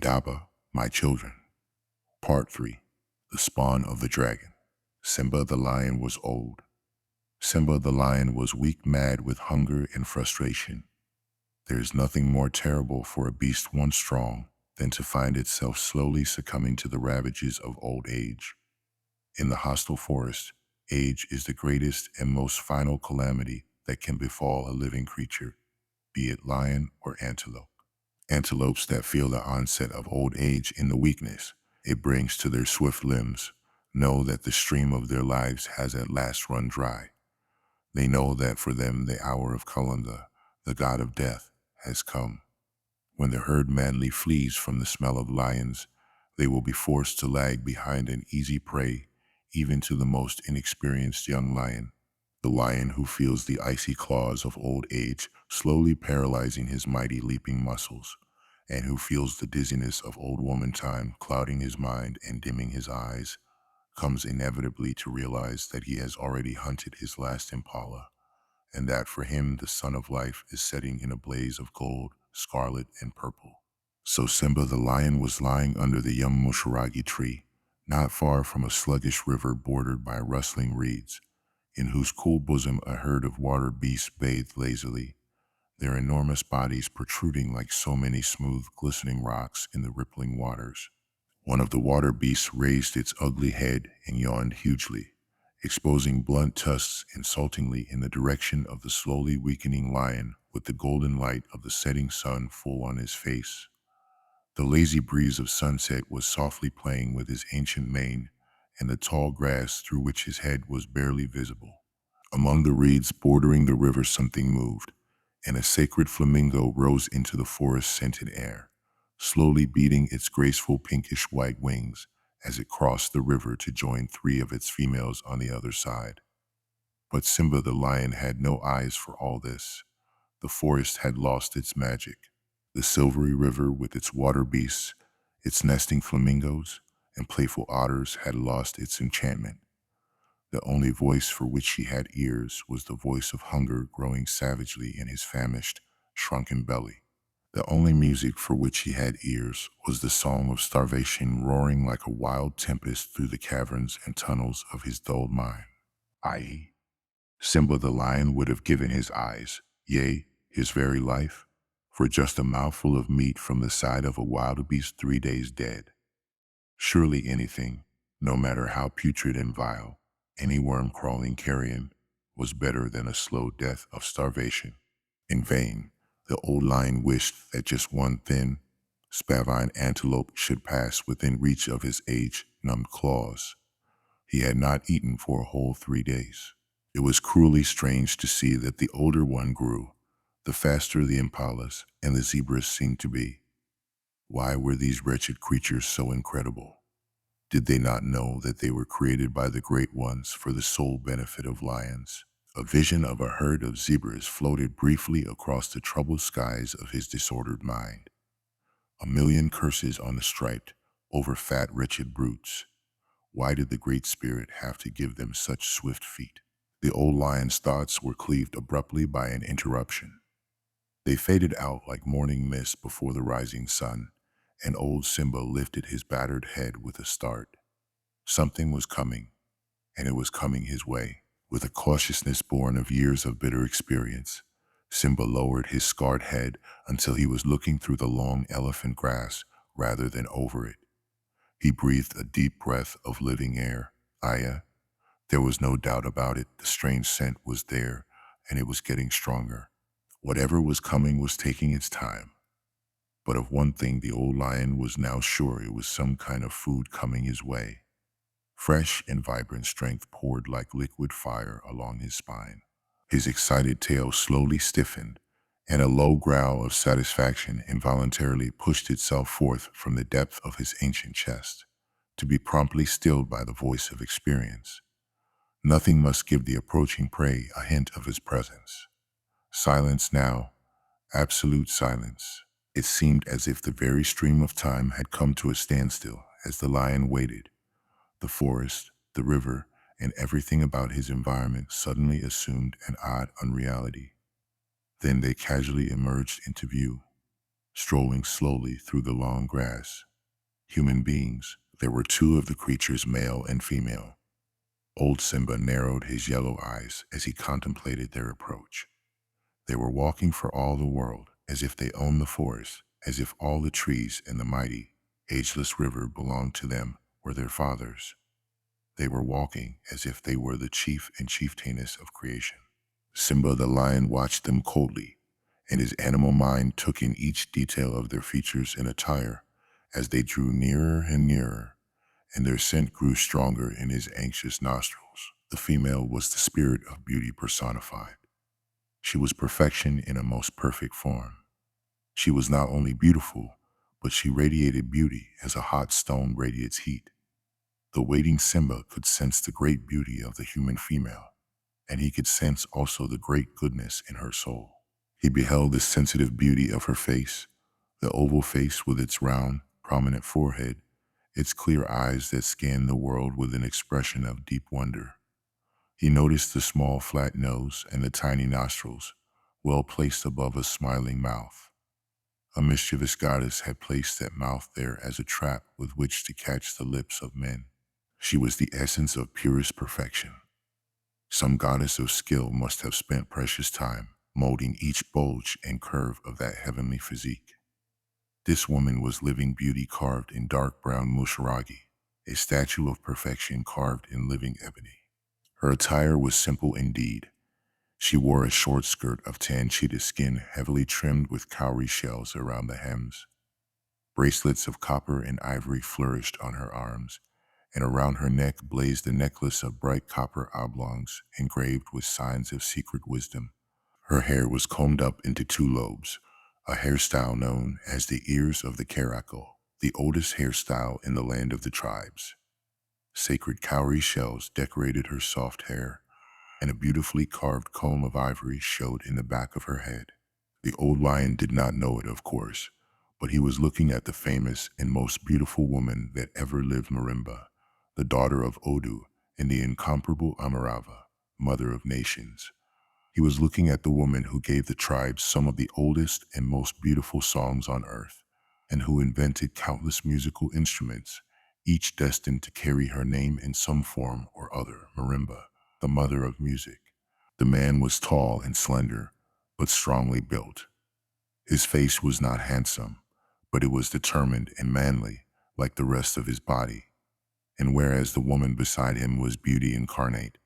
Indaba, my children. Part 3. The Spawn of the Dragon. Simba the lion was old. Simba the lion was weak, mad with hunger and frustration. There is nothing more terrible for a beast once strong than to find itself slowly succumbing to the ravages of old age. In the hostile forest, age is the greatest and most final calamity that can befall a living creature, be it lion or antelope. Antelopes that feel the onset of old age in the weakness it brings to their swift limbs know that the stream of their lives has at last run dry. They know that for them the hour of Kalanda, the god of death, has come. When the herd madly flees from the smell of lions, they will be forced to lag behind an easy prey, even to the most inexperienced young lion. The lion who feels the icy claws of old age slowly paralyzing his mighty leaping muscles, and who feels the dizziness of old woman time clouding his mind and dimming his eyes, comes inevitably to realize that he has already hunted his last impala, and that for him the sun of life is setting in a blaze of gold, scarlet, and purple. So Simba the lion was lying under the young musharagi tree, not far from a sluggish river bordered by rustling reeds, in whose cool bosom a herd of water beasts bathed lazily, their enormous bodies protruding like so many smooth, glistening rocks in the rippling waters. One of the water beasts raised its ugly head and yawned hugely, exposing blunt tusks insultingly in the direction of the slowly weakening lion with the golden light of the setting sun full on his face. The lazy breeze of sunset was softly playing with his ancient mane and the tall grass through which his head was barely visible. Among the reeds bordering the river something moved, and a sacred flamingo rose into the forest-scented air, slowly beating its graceful pinkish-white wings as it crossed the river to join three of its females on the other side. But Simba the lion had no eyes for all this. The forest had lost its magic. The silvery river with its water beasts, its nesting flamingos, and playful otters had lost its enchantment. The only voice for which he had ears was the voice of hunger growing savagely in his famished, shrunken belly. The only music for which he had ears was the song of starvation roaring like a wild tempest through the caverns and tunnels of his dulled mind. I.e., Simba the lion would have given his eyes, yea, his very life, for just a mouthful of meat from the side of a wild beast 3 days dead. Surely anything, no matter how putrid and vile, any worm crawling carrion, was better than a slow death of starvation. In vain, the old lion wished that just one thin, spavine antelope should pass within reach of his age-numbed claws. He had not eaten for a whole 3 days. It was cruelly strange to see that the older one grew, the faster the impalas and the zebras seemed to be. Why were these wretched creatures so incredible? Did they not know that they were created by the great ones for the sole benefit of lions? A vision of a herd of zebras floated briefly across the troubled skies of his disordered mind. A million curses on the striped, over-fat, wretched brutes. Why did the Great Spirit have to give them such swift feet? The old lion's thoughts were cleaved abruptly by an interruption. They faded out like morning mist before the rising sun, and old Simba lifted his battered head with a start. Something was coming, and it was coming his way. With a cautiousness born of years of bitter experience, Simba lowered his scarred head until he was looking through the long elephant grass rather than over it. He breathed a deep breath of living air. Aya, there was no doubt about it, the strange scent was there, and it was getting stronger. Whatever was coming was taking its time. But of one thing the old lion was now sure, it was some kind of food coming his way. Fresh and vibrant strength poured like liquid fire along his spine. His excited tail slowly stiffened, and a low growl of satisfaction involuntarily pushed itself forth from the depth of his ancient chest, to be promptly stilled by the voice of experience. Nothing must give the approaching prey a hint of his presence. Silence now, absolute silence. It seemed as if the very stream of time had come to a standstill as the lion waited. The forest, the river, and everything about his environment suddenly assumed an odd unreality. Then they casually emerged into view. strolling slowly through the long grass. Human beings, there were two of the creatures, male and female. Old Simba narrowed his yellow eyes as he contemplated their approach. They were walking for all the world, as if they owned the forest, as if all the trees in the mighty, ageless river belonged to them or their fathers. They were walking as if they were the chief and chieftainess of creation. Simba the lion watched them coldly, and his animal mind took in each detail of their features and attire as they drew nearer and nearer, and their scent grew stronger in his anxious nostrils. The female was the spirit of beauty personified. She was perfection in a most perfect form. She was not only beautiful, but she radiated beauty as a hot stone radiates heat. The waiting Simba could sense the great beauty of the human female, and he could sense also the great goodness in her soul. He beheld the sensitive beauty of her face, the oval face with its round, prominent forehead, its clear eyes that scanned the world with an expression of deep wonder. He noticed the small flat nose and the tiny nostrils, well placed above a smiling mouth. A mischievous goddess had placed that mouth there as a trap with which to catch the lips of men. She was the essence of purest perfection. Some goddess of skill must have spent precious time molding each bulge and curve of that heavenly physique. This woman was living beauty carved in dark brown musharagi, a statue of perfection carved in living ebony. Her attire was simple indeed. She wore a short skirt of tan cheetah skin heavily trimmed with cowrie shells around the hems. Bracelets of copper and ivory flourished on her arms, and around her neck blazed a necklace of bright copper oblongs engraved with signs of secret wisdom. Her hair was combed up into two lobes, a hairstyle known as the ears of the caracal, the oldest hairstyle in the land of the tribes. Sacred cowrie shells decorated her soft hair, and a beautifully carved comb of ivory showed in the back of her head. The old lion did not know it, of course, but he was looking at the famous and most beautiful woman that ever lived, Marimba, the daughter of Odu and the incomparable Amarava, mother of nations. He was looking at the woman who gave the tribes some of the oldest and most beautiful songs on earth, and who invented countless musical instruments, each destined to carry her name in some form or other, Marimba, the mother of music. The man was tall and slender, but strongly built. His face was not handsome, but it was determined and manly, like the rest of his body. And whereas the woman beside him was beauty incarnate,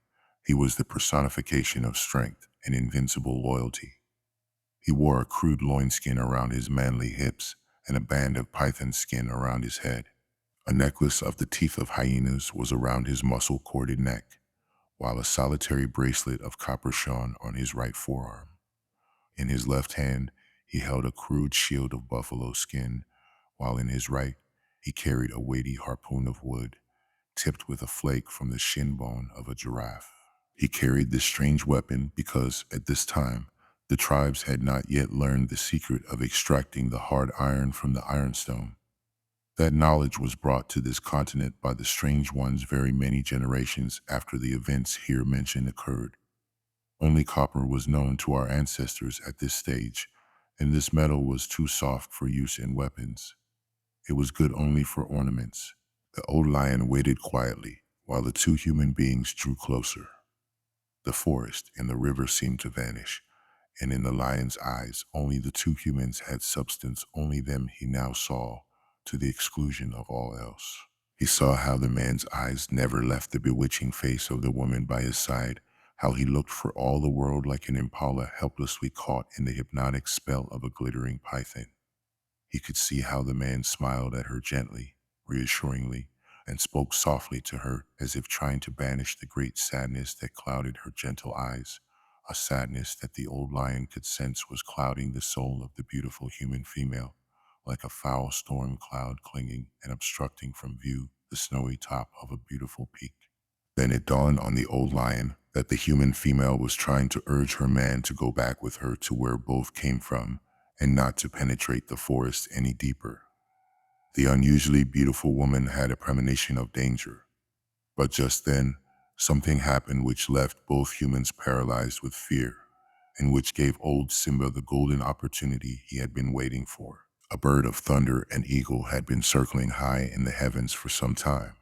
he was the personification of strength and invincible loyalty. He wore a crude loinskin around his manly hips and a band of python skin around his head. A necklace of the teeth of hyenas was around his muscle-corded neck, while a solitary bracelet of copper shone on his right forearm. In his left hand, he held a crude shield of buffalo skin, while in his right, he carried a weighty harpoon of wood, tipped with a flake from the shin bone of a giraffe. He carried this strange weapon because, at this time, the tribes had not yet learned the secret of extracting the hard iron from the ironstone. That knowledge was brought to this continent by the strange ones very many generations after the events here mentioned occurred. Only copper was known to our ancestors at this stage, and this metal was too soft for use in weapons. It was good only for ornaments. The old lion waited quietly while the two human beings drew closer. The forest and the river seemed to vanish, and in the lion's eyes only the two humans had substance, only them he now saw, to the exclusion of all else. He saw how the man's eyes never left the bewitching face of the woman by his side, how he looked for all the world like an impala helplessly caught in the hypnotic spell of a glittering python. He could see how the man smiled at her gently, reassuringly, and spoke softly to her as if trying to banish the great sadness that clouded her gentle eyes, a sadness that the old lion could sense was clouding the soul of the beautiful human female, like a foul storm cloud clinging and obstructing from view the snowy top of a beautiful peak. Then it dawned on the old lion that the human female was trying to urge her man to go back with her to where both came from, and not to penetrate the forest any deeper. The unusually beautiful woman had a premonition of danger, but just then, something happened which left both humans paralyzed with fear, and which gave old Simba the golden opportunity he had been waiting for. A bird of thunder and eagle had been circling high in the heavens for some time,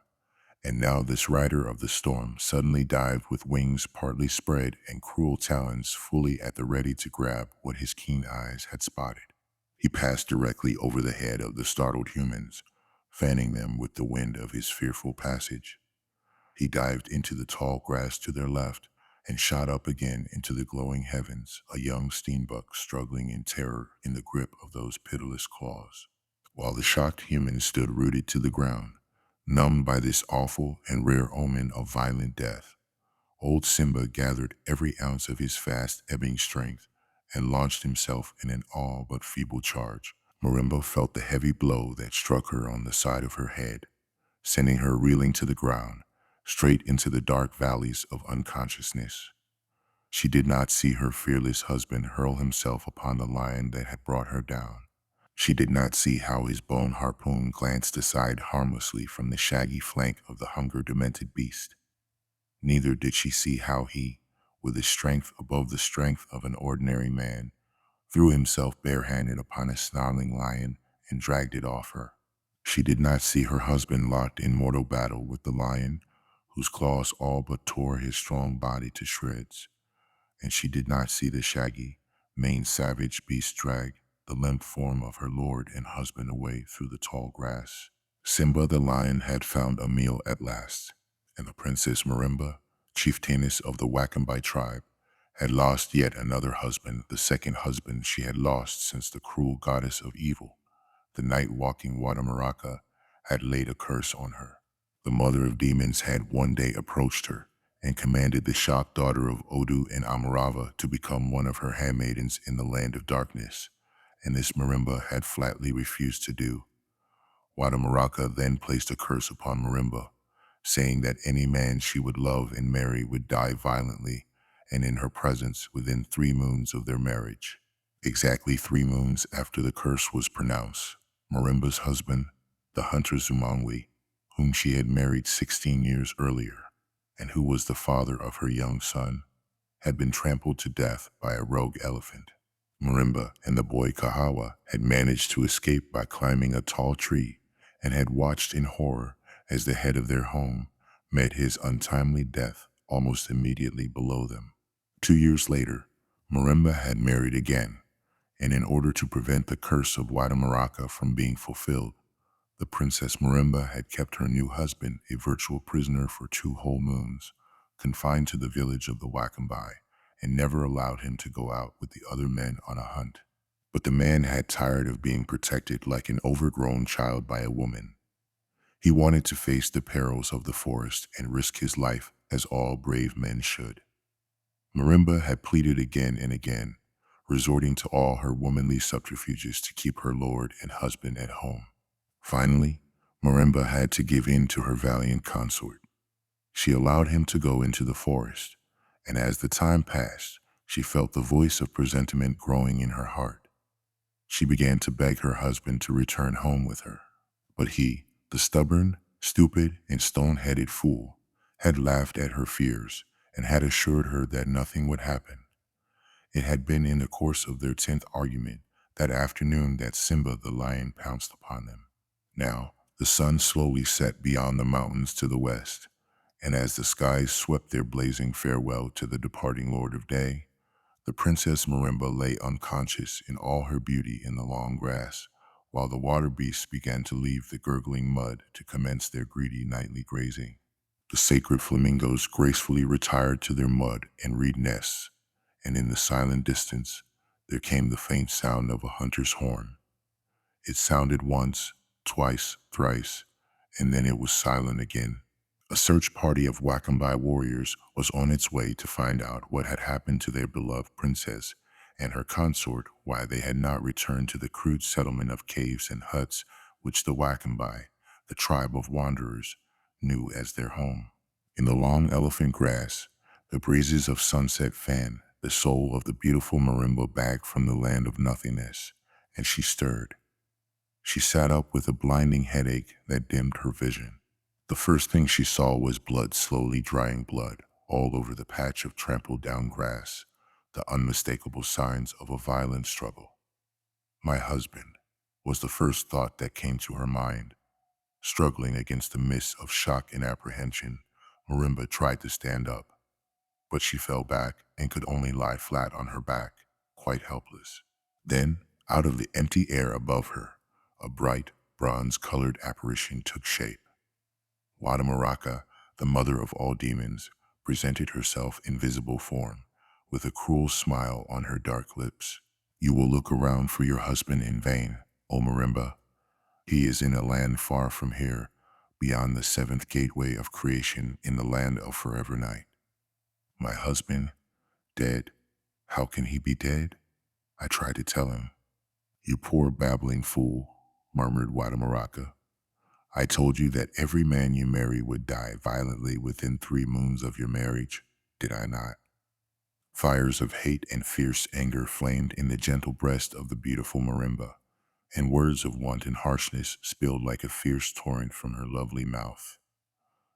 and now this rider of the storm suddenly dived with wings partly spread and cruel talons fully at the ready to grab what his keen eyes had spotted. He passed directly over the head of the startled humans, fanning them with the wind of his fearful passage. He dived into the tall grass to their left and shot up again into the glowing heavens, a young steenbuck struggling in terror in the grip of those pitiless claws. While the shocked humans stood rooted to the ground, numbed by this awful and rare omen of violent death, old Simba gathered every ounce of his fast ebbing strength and launched himself in an all but feeble charge. Marimba felt the heavy blow that struck her on the side of her head, sending her reeling to the ground, straight into the dark valleys of unconsciousness. She did not see her fearless husband hurl himself upon the lion that had brought her down. She did not see how his bone harpoon glanced aside harmlessly from the shaggy flank of the hunger-demented beast. Neither did she see how he, with a strength above the strength of an ordinary man, threw himself barehanded upon a snarling lion and dragged it off her. She did not see her husband locked in mortal battle with the lion, whose claws all but tore his strong body to shreds, and she did not see the shaggy, maned savage beast drag the limp form of her lord and husband away through the tall grass. Simba the lion had found a meal at last, and the Princess Marimba, chieftainess of the Wakambai tribe, had lost yet another husband, the second husband she had lost since the cruel goddess of evil, the night-walking Watamaraka, had laid a curse on her. The mother of demons had one day approached her and commanded the shocked daughter of Odu and Amarava to become one of her handmaidens in the land of darkness, and this Marimba had flatly refused to do. Watamaraka then placed a curse upon Marimba, saying that any man she would love and marry would die violently and in her presence within 3 moons of their marriage. Exactly 3 moons after the curse was pronounced, Marimba's husband, the hunter Zumangwi, whom she had married 16 years earlier, and who was the father of her young son, had been trampled to death by a rogue elephant. Marimba and the boy Kahawa had managed to escape by climbing a tall tree and had watched in horror as the head of their home met his untimely death almost immediately below them. 2 years later, Marimba had married again, and in order to prevent the curse of Watamaraka from being fulfilled, the Princess Marimba had kept her new husband a virtual prisoner for 2 whole moons, confined to the village of the Wakambai, and never allowed him to go out with the other men on a hunt. But the man had tired of being protected like an overgrown child by a woman. He wanted to face the perils of the forest and risk his life as all brave men should. Marimba had pleaded again and again, resorting to all her womanly subterfuges to keep her lord and husband at home. Finally, Marimba had to give in to her valiant consort. She allowed him to go into the forest, and as the time passed, she felt the voice of presentiment growing in her heart. She began to beg her husband to return home with her. But he, the stubborn, stupid, and stone-headed fool, had laughed at her fears and had assured her that nothing would happen. It had been in the course of their 10th argument that afternoon that Simba the lion pounced upon them. Now, the sun slowly set beyond the mountains to the west, and as the skies swept their blazing farewell to the departing Lord of Day, the Princess Marimba lay unconscious in all her beauty in the long grass, while the water beasts began to leave the gurgling mud to commence their greedy nightly grazing. The sacred flamingos gracefully retired to their mud and reed nests, and in the silent distance there came the faint sound of a hunter's horn. It sounded once, twice, thrice, and then it was silent again. A search party of Wakambai warriors was on its way to find out what had happened to their beloved princess and her consort, why they had not returned to the crude settlement of caves and huts which the Wakambai, the tribe of wanderers, knew as their home. In the long elephant grass, the breezes of sunset fanned the soul of the beautiful Marimba back from the land of nothingness, and she stirred. She sat up with a blinding headache that dimmed her vision. The first thing she saw was blood, slowly drying blood, all over the patch of trampled down grass, the unmistakable signs of a violent struggle. My husband. was the first thought that came to her mind. Struggling against the mist of shock and apprehension, Marimba tried to stand up, but she fell back and could only lie flat on her back, quite helpless. Then, out of the empty air above her, a bright, bronze-colored apparition took shape. Wadamaraka, the mother of all demons, presented herself in visible form, with a cruel smile on her dark lips. You will look around for your husband in vain, O Marimba. He is in a land far from here, beyond the seventh gateway of creation in the land of forever night. My husband, dead? How can he be dead? I tried to tell him. You poor babbling fool, murmured Wadamaraka. I told you that every man you marry would die violently within 3 moons of your marriage, did I not? Fires of hate and fierce anger flamed in the gentle breast of the beautiful Marimba, and words of wanton harshness spilled like a fierce torrent from her lovely mouth.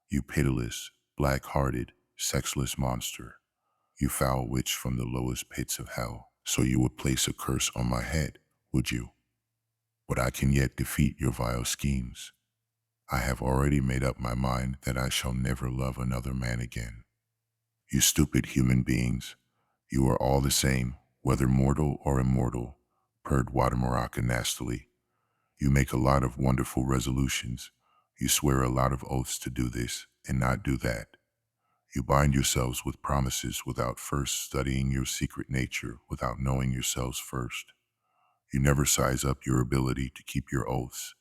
You pitiless, black-hearted, sexless monster, you foul witch from the lowest pits of hell. So you would place a curse on my head, would you? But I can yet defeat your vile schemes. I have already made up my mind that I shall never love another man again. You stupid human beings, you are all the same, whether mortal or immortal, purred Wadamaraka nastily. You make a lot of wonderful resolutions. You swear a lot of oaths to do this and not do that. You bind yourselves with promises without first studying your secret nature, without knowing yourselves first. You never size up your ability to keep your oaths,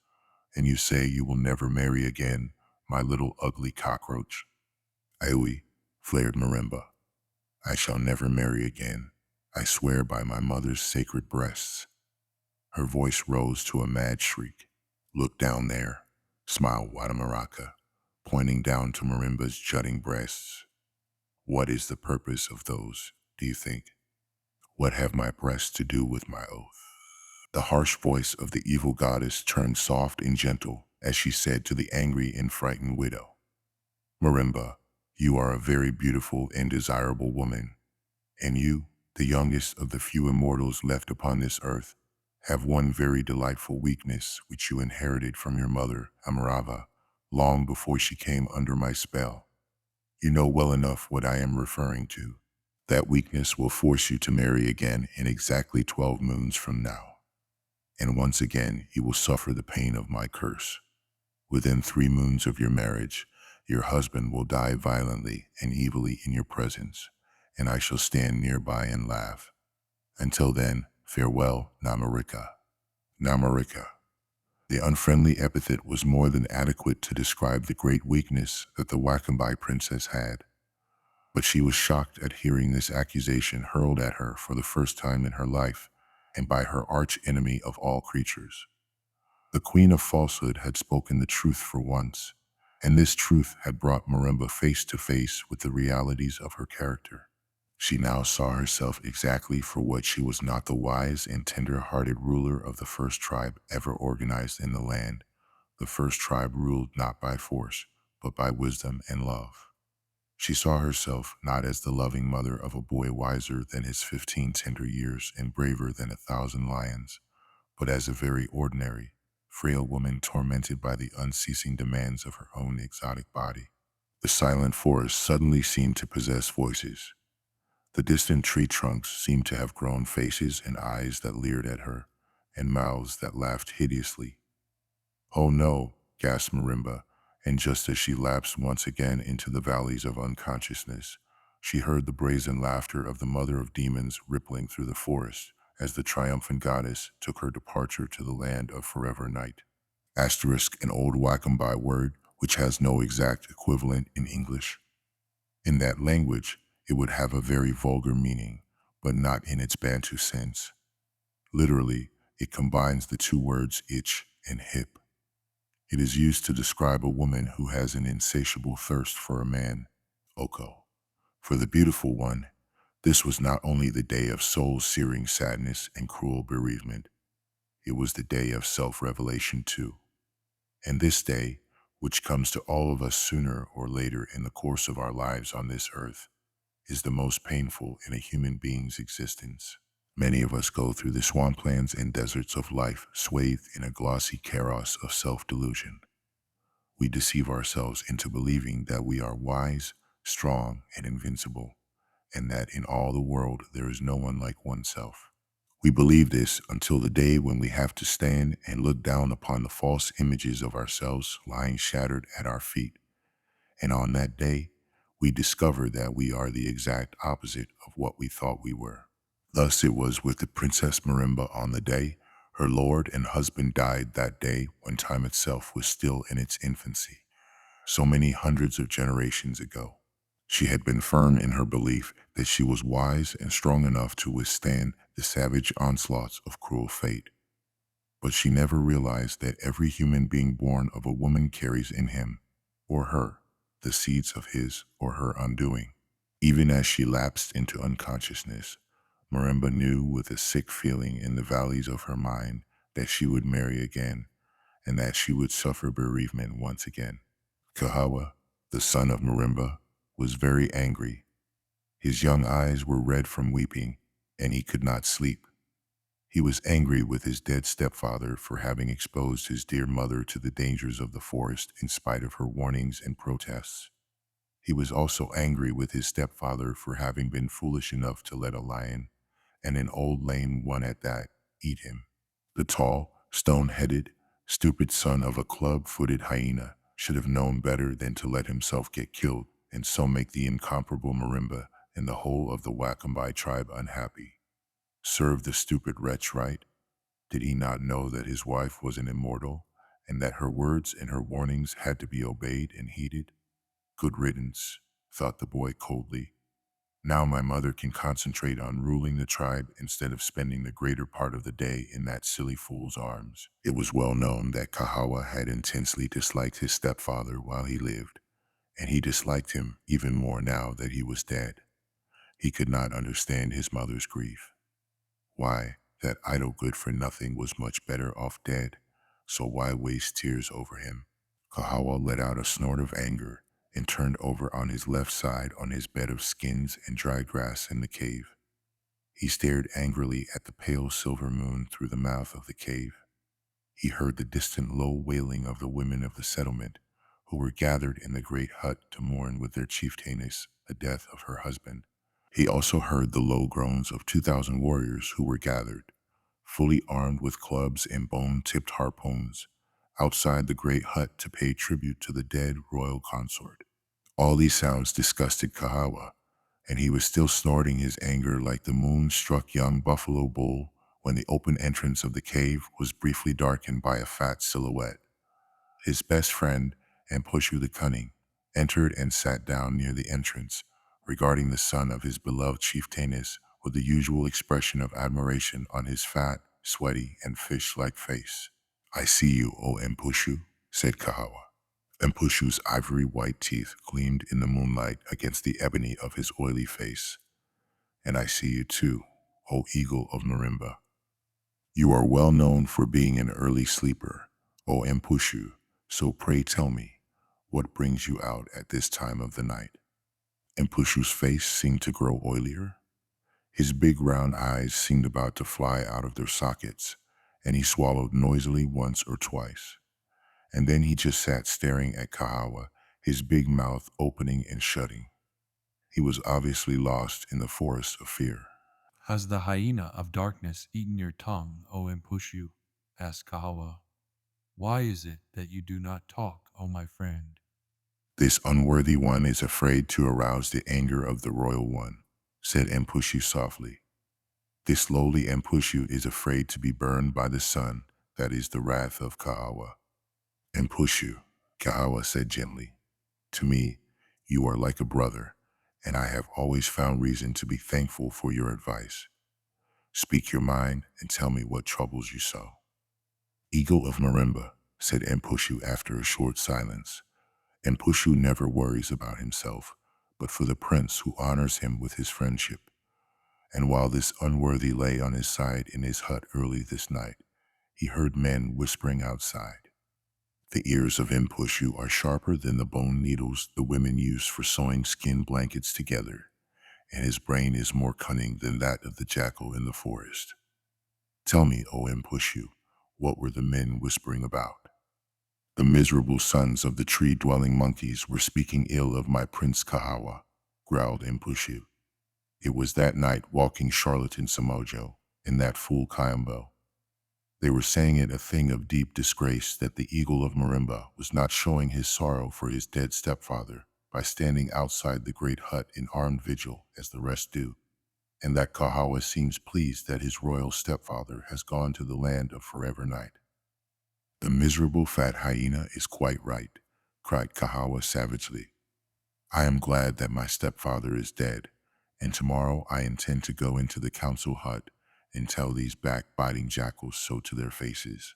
and you say you will never marry again, my little ugly cockroach. Aiwi, flared Marimba. I shall never marry again. I swear by my mother's sacred breasts. Her voice rose to a mad shriek. Look down there, smiled Wadamaraka, pointing down to Marimba's jutting breasts. What is the purpose of those, do you think? What have my breasts to do with my oath? The harsh voice of the evil goddess turned soft and gentle as she said to the angry and frightened widow, Marimba, you are a very beautiful and desirable woman, and you, the youngest of the few immortals left upon this earth, have one very delightful weakness which you inherited from your mother, Amarava, long before she came under my spell. You know well enough what I am referring to. That weakness will force you to marry again in exactly 12 moons from now. And once again, you will suffer the pain of my curse. Within 3 moons of your marriage, your husband will die violently and evilly in your presence, and I shall stand nearby and laugh. Until then, farewell, Namarika. Namarika. The unfriendly epithet was more than adequate to describe the great weakness that the Wakambai princess had. But she was shocked at hearing this accusation hurled at her for the first time in her life, and by her arch-enemy of all creatures. The queen of falsehood had spoken the truth for once, and this truth had brought Marimba face to face with the realities of her character. She now saw herself exactly for what she was, not the wise and tender-hearted ruler of the first tribe ever organized in the land. The first tribe ruled not by force, but by wisdom and love. She saw herself not as the loving mother of a boy wiser than his 15 tender years and braver than 1,000 lions, but as a very ordinary, frail woman tormented by the unceasing demands of her own exotic body. The silent forest suddenly seemed to possess voices. The distant tree trunks seemed to have grown faces and eyes that leered at her, and mouths that laughed hideously. Oh no, gasped Marimba, and just as she lapsed once again into the valleys of unconsciousness, she heard the brazen laughter of the mother of demons rippling through the forest as the triumphant goddess took her departure to the land of forever night. Asterisk, an old Wakambai word which has no exact equivalent in English. In that language, it would have a very vulgar meaning, but not in its Bantu sense. Literally, it combines the two words itch and hip. It is used to describe a woman who has an insatiable thirst for a man, Oko. For the beautiful one, this was not only the day of soul-searing sadness and cruel bereavement, it was the day of self-revelation too. And this day, which comes to all of us sooner or later in the course of our lives on this earth, is the most painful in a human being's existence. Many of us go through the swamplands and deserts of life, swathed in a glossy chaos of self-delusion. We deceive ourselves into believing that we are wise, strong, and invincible, and that in all the world there is no one like oneself. We believe this until the day when we have to stand and look down upon the false images of ourselves lying shattered at our feet. And on that day, we discover that we are the exact opposite of what we thought we were. Thus it was with the Princess Marimba on the day her lord and husband died, that day when time itself was still in its infancy, so many hundreds of generations ago. She had been firm in her belief that she was wise and strong enough to withstand the savage onslaughts of cruel fate. But she never realized that every human being born of a woman carries in him, or her, the seeds of his or her undoing. Even as she lapsed into unconsciousness, Marimba knew with a sick feeling in the valleys of her mind that she would marry again and that she would suffer bereavement once again. Kahawa, the son of Marimba, was very angry. His young eyes were red from weeping, and he could not sleep. He was angry with his dead stepfather for having exposed his dear mother to the dangers of the forest in spite of her warnings and protests. He was also angry with his stepfather for having been foolish enough to let a lion, and an old lame one at that, eat him. The tall, stone-headed, stupid son of a club-footed hyena should have known better than to let himself get killed and so make the incomparable Marimba and the whole of the Wakambai tribe unhappy. Serve the stupid wretch right? Did he not know that his wife was an immortal, and that her words and her warnings had to be obeyed and heeded? Good riddance, thought the boy coldly. Now my mother can concentrate on ruling the tribe instead of spending the greater part of the day in that silly fool's arms. It was well known that Kahawa had intensely disliked his stepfather while he lived, and he disliked him even more now that he was dead. He could not understand his mother's grief. Why, that idle good-for-nothing was much better off dead, so why waste tears over him? Kahawa let out a snort of anger and turned over on his left side on his bed of skins and dry grass in the cave. He stared angrily at the pale silver moon through the mouth of the cave. He heard the distant low wailing of the women of the settlement, who were gathered in the great hut to mourn with their chieftainess the death of her husband. He also heard the low groans of 2,000 warriors who were gathered, fully armed with clubs and bone-tipped harpoons, outside the great hut to pay tribute to the dead royal consort. All these sounds disgusted Kahawa, and he was still snorting his anger like the moon-struck young buffalo bull when the open entrance of the cave was briefly darkened by a fat silhouette. His best friend, Ampushu the Cunning, entered and sat down near the entrance, regarding the son of his beloved chieftainess with the usual expression of admiration on his fat, sweaty, and fish-like face. "I see you, O Ampushu," said Kahawa. Ampushu's ivory white teeth gleamed in the moonlight against the ebony of his oily face. "And I see you too, O Eagle of Marimba. You are well known for being an early sleeper, O Ampushu, so pray tell me, what brings you out at this time of the night?" Ampushu's face seemed to grow oilier. His big round eyes seemed about to fly out of their sockets, and he swallowed noisily once or twice. And then he just sat staring at Kahawa, his big mouth opening and shutting. He was obviously lost in the forest of fear. Has the hyena of darkness eaten your tongue, O Impushu? Asked Kahawa. Why is it that you do not talk, O my friend? "This unworthy one is afraid to arouse the anger of the royal one," said Empushu softly. "This lowly Empushu is afraid to be burned by the sun, that is the wrath of Kahawa." "Empushu," Kahawa said gently, "to me, you are like a brother, and I have always found reason to be thankful for your advice. Speak your mind and tell me what troubles you so." "Eagle of Marimba," said Empushu after a short silence, "Empushu never worries about himself, but for the prince who honors him with his friendship. And while this unworthy lay on his side in his hut early this night, he heard men whispering outside. The ears of Empushu are sharper than the bone needles the women use for sewing skin blankets together, and his brain is more cunning than that of the jackal in the forest. Tell me, O Impushu, what were the men whispering about? The miserable sons of the tree-dwelling monkeys were speaking ill of my Prince Kahawa, growled Impushu. It was that night walking charlatan Samojo and that fool Kayambo. They were saying it a thing of deep disgrace that the eagle of Marimba was not showing his sorrow for his dead stepfather by standing outside the great hut in armed vigil as the rest do, and that Kahawa seems pleased that his royal stepfather has gone to the land of forever night. The miserable fat hyena is quite right, cried Kahawa savagely. I am glad that my stepfather is dead, and tomorrow I intend to go into the council hut and tell these backbiting jackals so to their faces.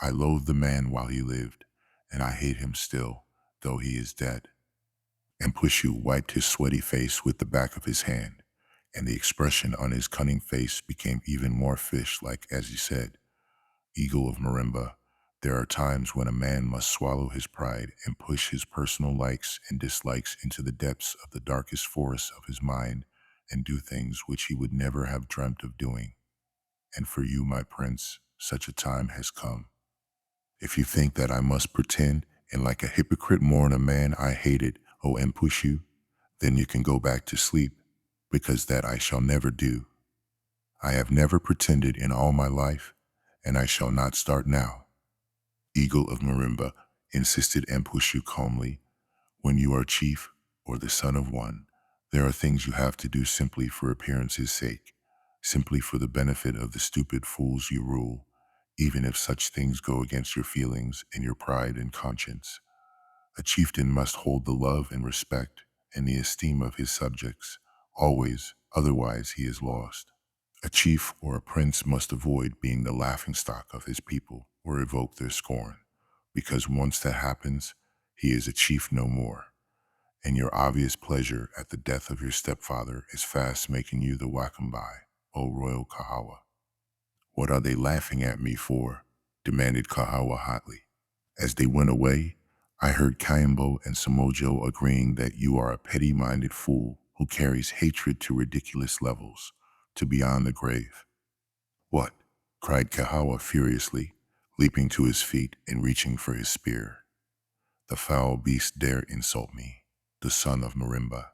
I loathed the man while he lived, and I hate him still, though he is dead. And Pushu wiped his sweaty face with the back of his hand, and the expression on his cunning face became even more fish-like as he said, Eagle of Marimba, there are times when a man must swallow his pride and push his personal likes and dislikes into the depths of the darkest forests of his mind and do things which he would never have dreamt of doing. And for you, my prince, such a time has come. If you think that I must pretend and like a hypocrite mourn a man I hated, and push you, then you can go back to sleep, because that I shall never do. I have never pretended in all my life, and I shall not start now. Eagle of Marimba, insisted Empushu calmly, when you are chief or the son of one, there are things you have to do simply for appearance's sake, simply for the benefit of the stupid fools you rule, even if such things go against your feelings and your pride and conscience. A chieftain must hold the love and respect and the esteem of his subjects, always, otherwise he is lost. A chief or a prince must avoid being the laughingstock of his people or evoke their scorn, because once that happens, he is a chief no more, and your obvious pleasure at the death of your stepfather is fast making you the Wakambai, O royal Kahawa. What are they laughing at me for? Demanded Kahawa hotly. As they went away, I heard Kayambo and Samojo agreeing that you are a petty-minded fool who carries hatred to ridiculous levels, to beyond the grave. What? Cried Kahawa furiously, leaping to his feet and reaching for his spear. The foul beast dare insult me, the son of Marimba.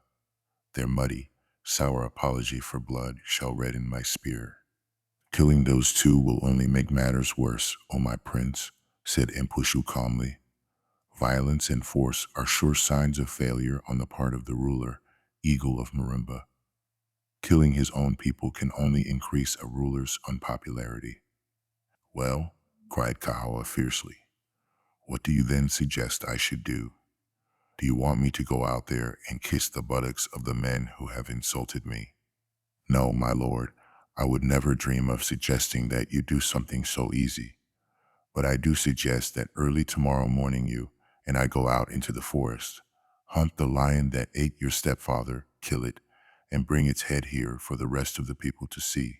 Their muddy, sour apology for blood shall redden my spear. Killing those two will only make matters worse, O my prince, said Impushu calmly. Violence and force are sure signs of failure on the part of the ruler, Eagle of Marimba. Killing his own people can only increase a ruler's unpopularity. Well, cried Kahawa fiercely, what do you then suggest I should do? Do you want me to go out there and kiss the buttocks of the men who have insulted me? No, my lord, I would never dream of suggesting that you do something so easy. But I do suggest that early tomorrow morning you and I go out into the forest, hunt the lion that ate your stepfather, kill it, and bring its head here for the rest of the people to see.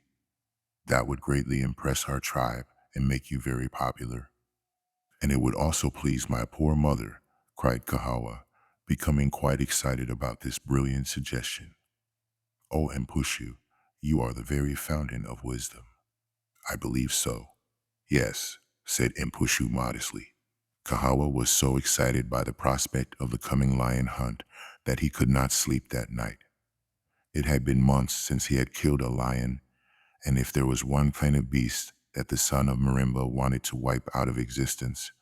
That would greatly impress our tribe and make you very popular. And it would also please my poor mother, cried Kahawa, becoming quite excited about this brilliant suggestion. Oh, Mpushu, you are the very fountain of wisdom. I believe so. Yes, said Mpushu modestly. Kahawa was so excited by the prospect of the coming lion hunt that he could not sleep that night. It had been months since he had killed a lion, and if there was one kind of beast that the son of Marimba wanted to wipe out of existence,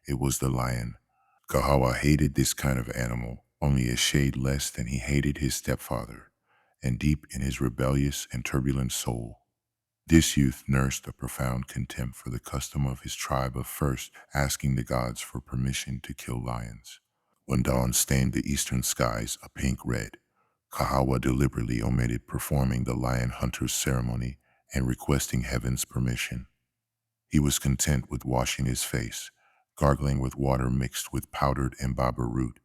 it was the lion. Kahawa hated this kind of animal only a shade less than he hated his stepfather, and deep in his rebellious and turbulent soul, this youth nursed a profound contempt for the custom of his tribe of first asking the gods for permission to kill lions. When dawn stained the eastern skies a pink red, Kahawa deliberately omitted performing the lion hunter's ceremony and requesting heaven's permission. He was content with washing his face, gargling with water mixed with powdered Indaba root,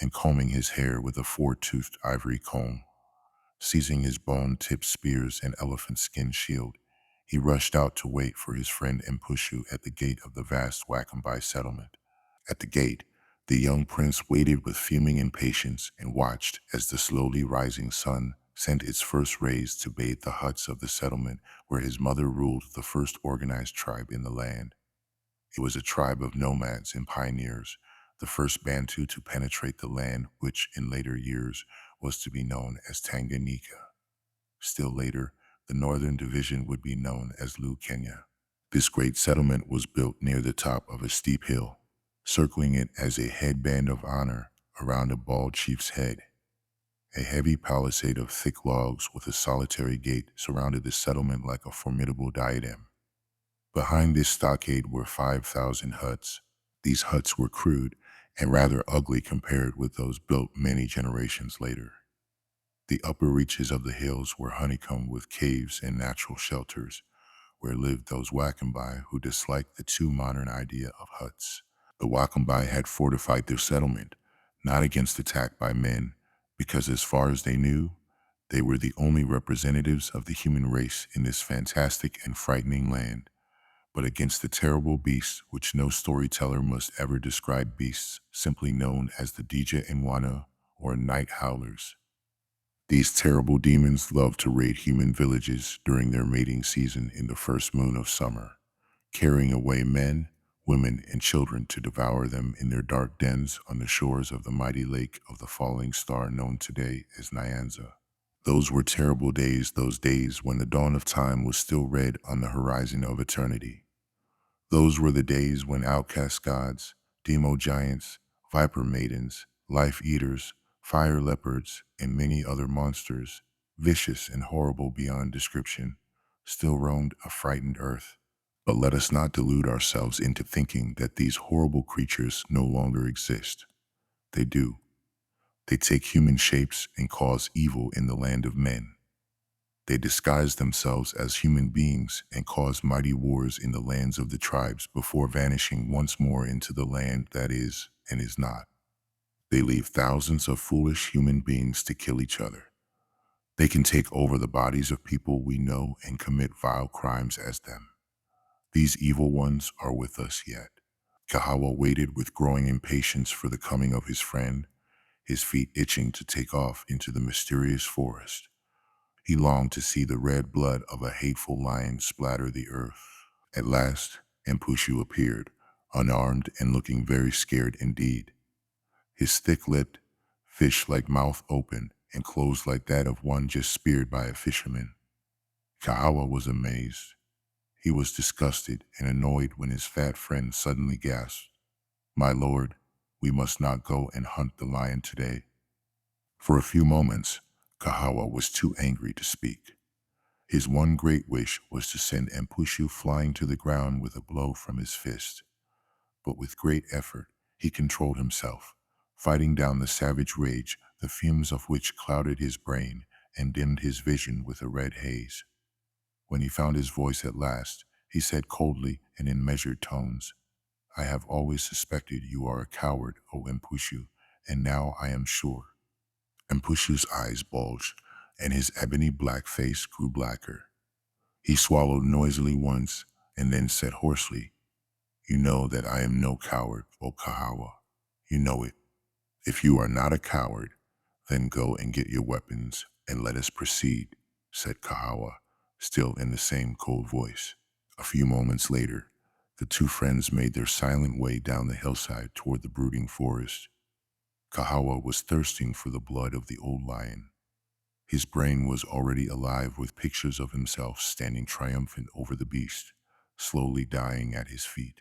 and combing his hair with a four-toothed ivory comb. Seizing his bone-tipped spears and elephant skin shield, he rushed out to wait for his friend Mpushu at the gate of the vast Wakambai settlement. At the gate, the young prince waited with fuming impatience and watched as the slowly rising sun sent its first rays to bathe the huts of the settlement where his mother ruled the first organized tribe in the land. It was a tribe of nomads and pioneers, the first Bantu to penetrate the land which in later years was to be known as Tanganyika. Still later, the northern division would be known as Lu Kenya. This great settlement was built near the top of a steep hill, circling it as a headband of honor around a bald chief's head. A heavy palisade of thick logs with a solitary gate surrounded the settlement like a formidable diadem. Behind this stockade were 5,000 huts. These huts were crude and rather ugly compared with those built many generations later. The upper reaches of the hills were honeycombed with caves and natural shelters, where lived those Wakambai who disliked the too modern idea of huts. The Wakambai had fortified their settlement, not against attack by men, because as far as they knew, they were the only representatives of the human race in this fantastic and frightening land, but against the terrible beasts which no storyteller must ever describe, beasts simply known as the Dija Inwana or night howlers. These terrible demons love to raid human villages during their mating season in the first moon of summer, carrying away men, women, and children to devour them in their dark dens on the shores of the mighty lake of the falling star known today as Nyanza. Those were terrible days, those days when the dawn of time was still red on the horizon of eternity. Those were the days when outcast gods, demo giants, viper maidens, life eaters, fire leopards, and many other monsters, vicious and horrible beyond description, still roamed a frightened earth. But let us not delude ourselves into thinking that these horrible creatures no longer exist. They do. They take human shapes and cause evil in the land of men. They disguise themselves as human beings and cause mighty wars in the lands of the tribes before vanishing once more into the land that is and is not. They leave thousands of foolish human beings to kill each other. They can take over the bodies of people we know and commit vile crimes as them. These evil ones are with us yet. Kahawa waited with growing impatience for the coming of his friend, his feet itching to take off into the mysterious forest. He longed to see the red blood of a hateful lion splatter the earth. At last, Empushu appeared, unarmed and looking very scared indeed. His thick-lipped, fish-like mouth open and closed like that of one just speared by a fisherman. Kahawa was amazed. He was disgusted and annoyed when his fat friend suddenly gasped, "My lord, we must not go and hunt the lion today." For a few moments, Kahawa was too angry to speak. His one great wish was to send Empushu flying to the ground with a blow from his fist. But with great effort, he controlled himself, fighting down the savage rage, the fumes of which clouded his brain and dimmed his vision with a red haze. When he found his voice at last, he said coldly and in measured tones, "I have always suspected you are a coward, O Empushu, and now I am sure." Empushu's eyes bulged, and his ebony black face grew blacker. He swallowed noisily once, and then said hoarsely, "You know that I am no coward, O Kahawa. You know it. If you are not a coward, then go and get your weapons, and let us proceed," said Kahawa, still in the same cold voice. A few moments later, the two friends made their silent way down the hillside toward the brooding forest. Kahawa was thirsting for the blood of the old lion. His brain was already alive with pictures of himself standing triumphant over the beast, slowly dying at his feet.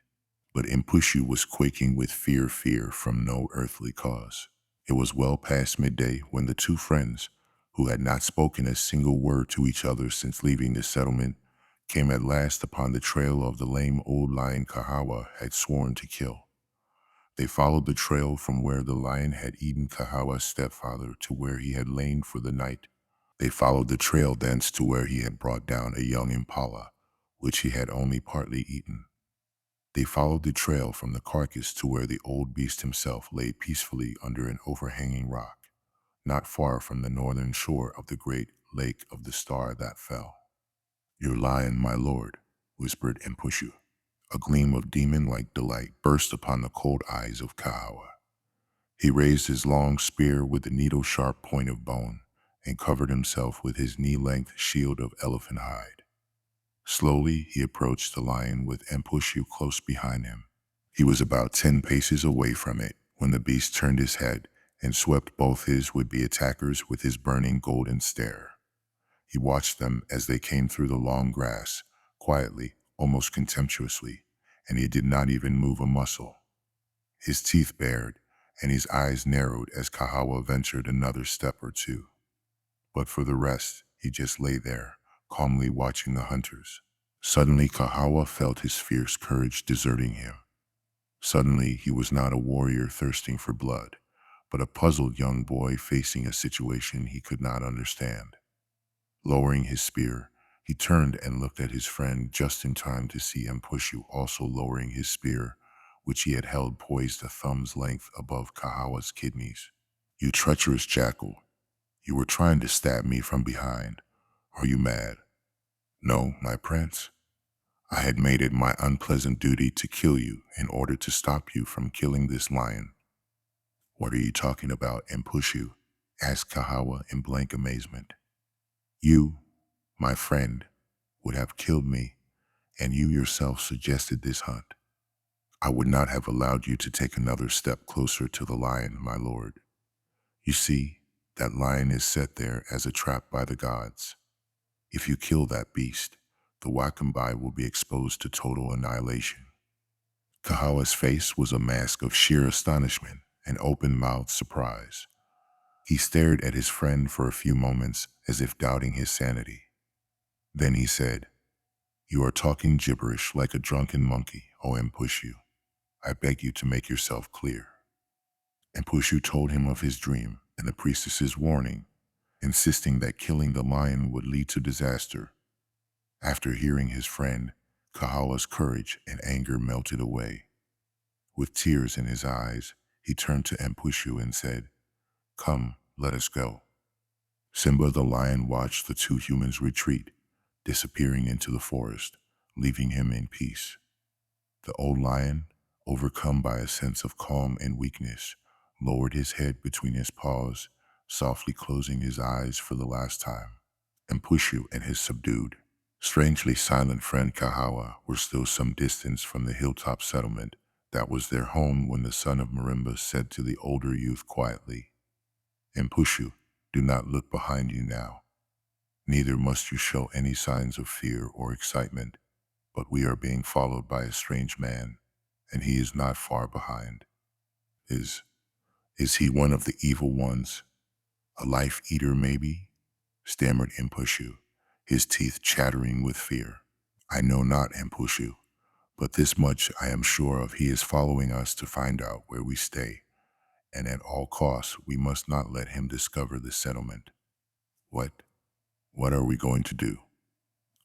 But Impushu was quaking with fear from no earthly cause. It was well past midday when the two friends, who had not spoken a single word to each other since leaving the settlement, came at last upon the trail of the lame old lion Kahawa had sworn to kill. They followed the trail from where the lion had eaten Kahawa's stepfather to where he had lain for the night. They followed the trail thence to where he had brought down a young impala, which he had only partly eaten. They followed the trail from the carcass to where the old beast himself lay peacefully under an overhanging rock, not far from the northern shore of the great lake of the star that fell. "Your lion, my lord," whispered Empushu. A gleam of demon-like delight burst upon the cold eyes of Kahawa. He raised his long spear with the needle-sharp point of bone, and covered himself with his knee-length shield of elephant hide. Slowly, he approached the lion with Empushu close behind him. He was about 10 paces away from it when the beast turned his head and swept both his would-be attackers with his burning golden stare. He watched them as they came through the long grass, quietly, almost contemptuously, and he did not even move a muscle. His teeth bared, and his eyes narrowed as Kahawa ventured another step or two. But for the rest, he just lay there, calmly watching the hunters. Suddenly, Kahawa felt his fierce courage deserting him. Suddenly, he was not a warrior thirsting for blood, but a puzzled young boy facing a situation he could not understand. Lowering his spear, he turned and looked at his friend just in time to see Mpushu also lowering his spear, which he had held poised a thumb's length above Kahawa's kidneys. "You treacherous jackal, you were trying to stab me from behind. Are you mad?" "No, my prince. I had made it my unpleasant duty to kill you in order to stop you from killing this lion." "What are you talking about, Mpushu?" asked Kahawa in blank amazement. "You, my friend, would have killed me, and you yourself suggested this hunt. I would not have allowed you to take another step closer to the lion, my lord. You see, that lion is set there as a trap by the gods. If you kill that beast, the Wakambai will be exposed to total annihilation." Kahawa's face was a mask of sheer astonishment and open-mouthed surprise. He stared at his friend for a few moments as if doubting his sanity. Then he said, "You are talking gibberish like a drunken monkey, O Mpushu. I beg you to make yourself clear." And Pushu told him of his dream and the priestess's warning, insisting that killing the lion would lead to disaster. After hearing his friend, Kahawa's courage and anger melted away. With tears in his eyes, he turned to Mpushu and said, "Come, let us go." Simba the lion watched the two humans retreat, disappearing into the forest, leaving him in peace. The old lion, overcome by a sense of calm and weakness, lowered his head between his paws, softly closing his eyes for the last time. And Pushu and his subdued, strangely silent friend Kahawa were still some distance from the hilltop settlement that was their home when the son of Marimba said to the older youth quietly, "And Pushu, do not look behind you now. Neither must you show any signs of fear or excitement, but we are being followed by a strange man, and he is not far behind. Is is he one of the evil ones? A life eater, maybe?" stammered Impushu, his teeth chattering with fear. "I know not, Impushu, but this much I am sure of: he is following us to find out where we stay, and at all costs we must not let him discover the settlement." "What? What are we going to do?"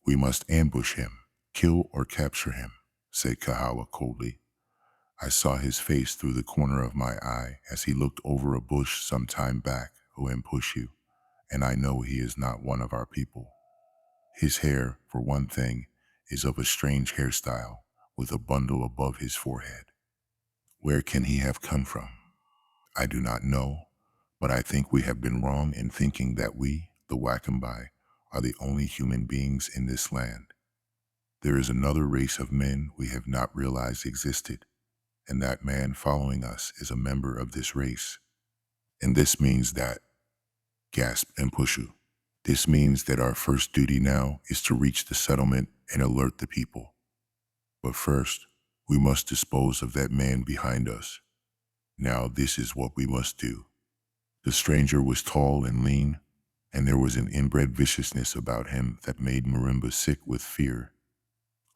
"We must ambush him, kill or capture him," said Kahawa coldly. "I saw his face through the corner of my eye as he looked over a bush some time back, O Mpushu, and I know he is not one of our people. His hair, for one thing, is of a strange hairstyle, with a bundle above his forehead. Where can he have come from? I do not know, but I think we have been wrong in thinking that we, the Wakambai, are the only human beings in this land. There is another race of men we have not realized existed, and that man following us is a member of this race. And this means that," gasped Mpushu, "this means that our first duty now is to reach the settlement and alert the people. But first, we must dispose of that man behind us. Now this is what we must do." The stranger was tall and lean, and there was an inbred viciousness about him that made Marimba sick with fear.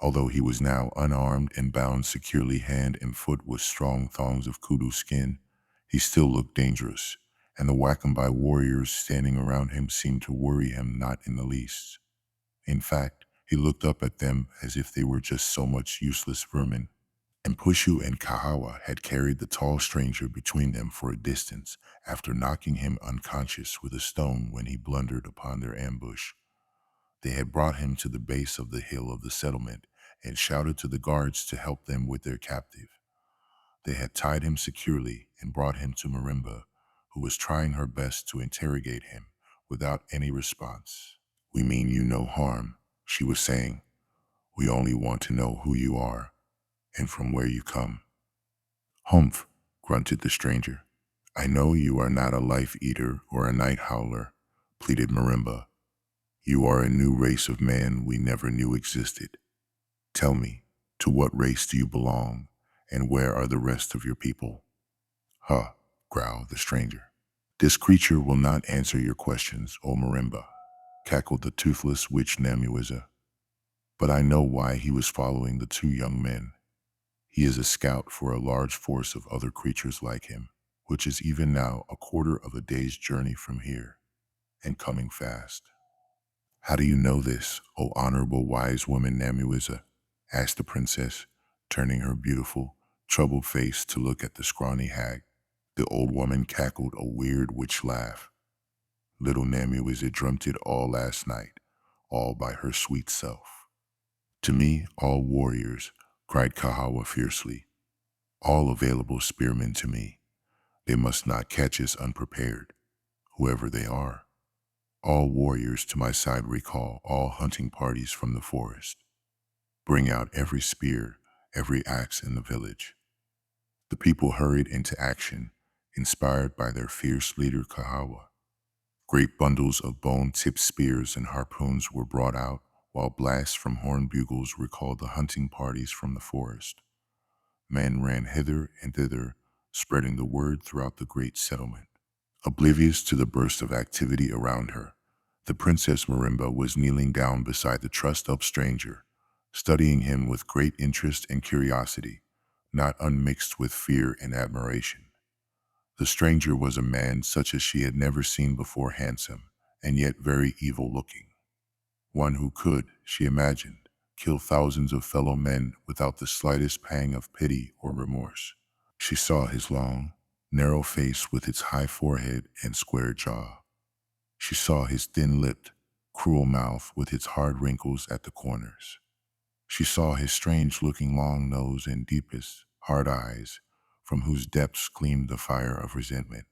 Although he was now unarmed and bound securely hand and foot with strong thongs of kudu skin, he still looked dangerous, and the Wakambai warriors standing around him seemed to worry him not in the least. In fact, he looked up at them as if they were just so much useless vermin. And Pushu and Kahawa had carried the tall stranger between them for a distance after knocking him unconscious with a stone when he blundered upon their ambush. They had brought him to the base of the hill of the settlement and shouted to the guards to help them with their captive. They had tied him securely and brought him to Marimba, who was trying her best to interrogate him without any response. We mean you no harm, she was saying. We only want to know who you are and from where you come. Humph, grunted the stranger. I know you are not a life eater or a night howler, pleaded Marimba. You are a new race of man we never knew existed. Tell me, to what race do you belong, and where are the rest of your people? Huh, growled the stranger. This creature will not answer your questions, O Marimba, cackled the toothless witch Namuiza. But I know why he was following the two young men. He is a scout for a large force of other creatures like him, which is even now a quarter of a day's journey from here, and coming fast. How do you know this, O honorable wise woman Namuiza? Asked the princess, turning her beautiful, troubled face to look at the scrawny hag. The old woman cackled a weird witch laugh. Little Namuiza dreamt it all last night, all by her sweet self. To me, all warriors, cried Kahawa fiercely. All available spearmen to me. They must not catch us unprepared, whoever they are. All warriors to my side recall all hunting parties from the forest. Bring out every spear, every axe in the village. The people hurried into action, inspired by their fierce leader Kahawa. Great bundles of bone-tipped spears and harpoons were brought out, while blasts from horn bugles recalled the hunting parties from the forest. Men ran hither and thither, spreading the word throughout the great settlement. Oblivious to the burst of activity around her, the Princess Marimba was kneeling down beside the trussed-up stranger, studying him with great interest and curiosity, not unmixed with fear and admiration. The stranger was a man such as she had never seen before, handsome, and yet very evil-looking. One who could, she imagined, kill thousands of fellow men without the slightest pang of pity or remorse. She saw his long, narrow face with its high forehead and square jaw. She saw his thin-lipped, cruel mouth with its hard wrinkles at the corners. She saw his strange-looking long nose and deepest, hard eyes, from whose depths gleamed the fire of resentment.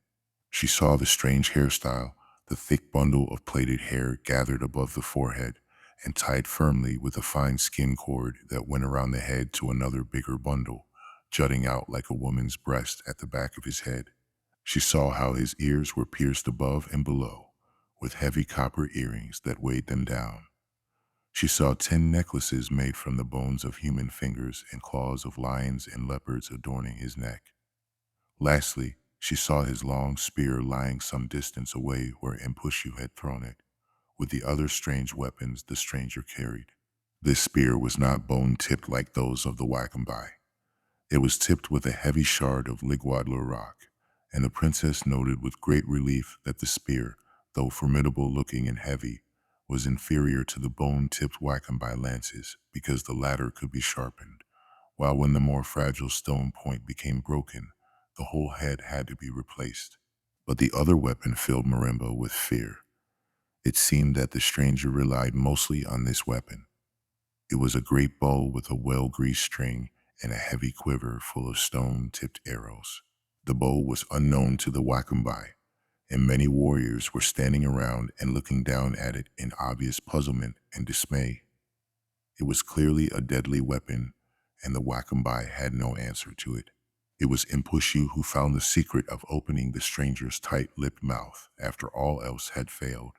She saw the strange hairstyle, the thick bundle of plaited hair gathered above the forehead and tied firmly with a fine skin cord that went around the head to another bigger bundle, jutting out like a woman's breast at the back of his head. She saw how his ears were pierced above and below, with heavy copper earrings that weighed them down. She saw 10 necklaces made from the bones of human fingers and claws of lions and leopards adorning his neck. Lastly, she saw his long spear lying some distance away where Impushu had thrown it, with the other strange weapons the stranger carried. This spear was not bone-tipped like those of the Wakambai. It was tipped with a heavy shard of Ligwadler rock, and the princess noted with great relief that the spear, though formidable-looking and heavy, was inferior to the bone-tipped Wakambai lances because the latter could be sharpened, while when the more fragile stone point became broken, the whole head had to be replaced. But the other weapon filled Marimba with fear. It seemed that the stranger relied mostly on this weapon. It was a great bow with a well-greased string and a heavy quiver full of stone-tipped arrows. The bow was unknown to the Wakambai, and many warriors were standing around and looking down at it in obvious puzzlement and dismay. It was clearly a deadly weapon, and the Wakambai had no answer to it. It was Impushu who found the secret of opening the stranger's tight-lipped mouth after all else had failed.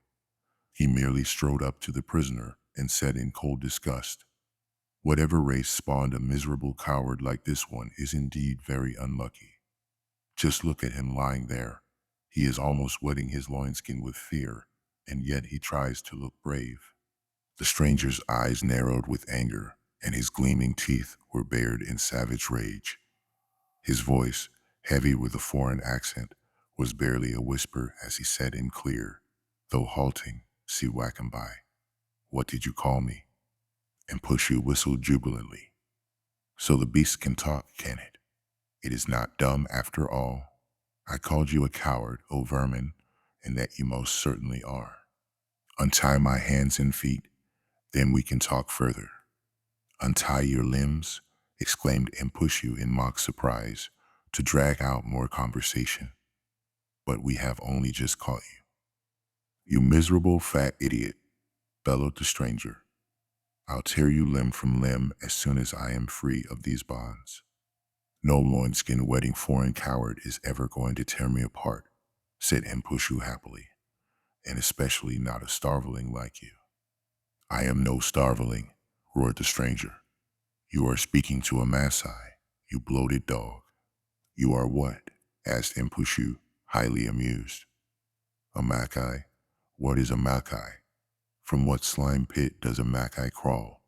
He merely strode up to the prisoner and said in cold disgust, "Whatever race spawned a miserable coward like this one is indeed very unlucky. Just look at him lying there. He is almost wetting his loinskin with fear, and yet he tries to look brave." The stranger's eyes narrowed with anger, and his gleaming teeth were bared in savage rage. His voice, heavy with a foreign accent, was barely a whisper as he said in clear, though halting, "See Wakambai. What did you call me?" And Pushu whistled jubilantly. "So the beast can talk, can it? It is not dumb after all. I called you a coward, O vermin, and that you most certainly are. Untie my hands and feet, then we can talk further." "Untie your limbs?" exclaimed Impushu in mock surprise, to drag out more conversation. "But we have only just caught you." You miserable fat idiot, bellowed the stranger. I'll tear you limb from limb as soon as I am free of these bonds. No loinskin wedding foreign coward is ever going to tear me apart, said Mpushu happily, and especially not a starveling like you. I am no starveling, roared the stranger. You are speaking to a Maasai, you bloated dog. You are what? Asked Mpushu, highly amused. A Makai? What is a Makai? From what slime pit does a Makai crawl?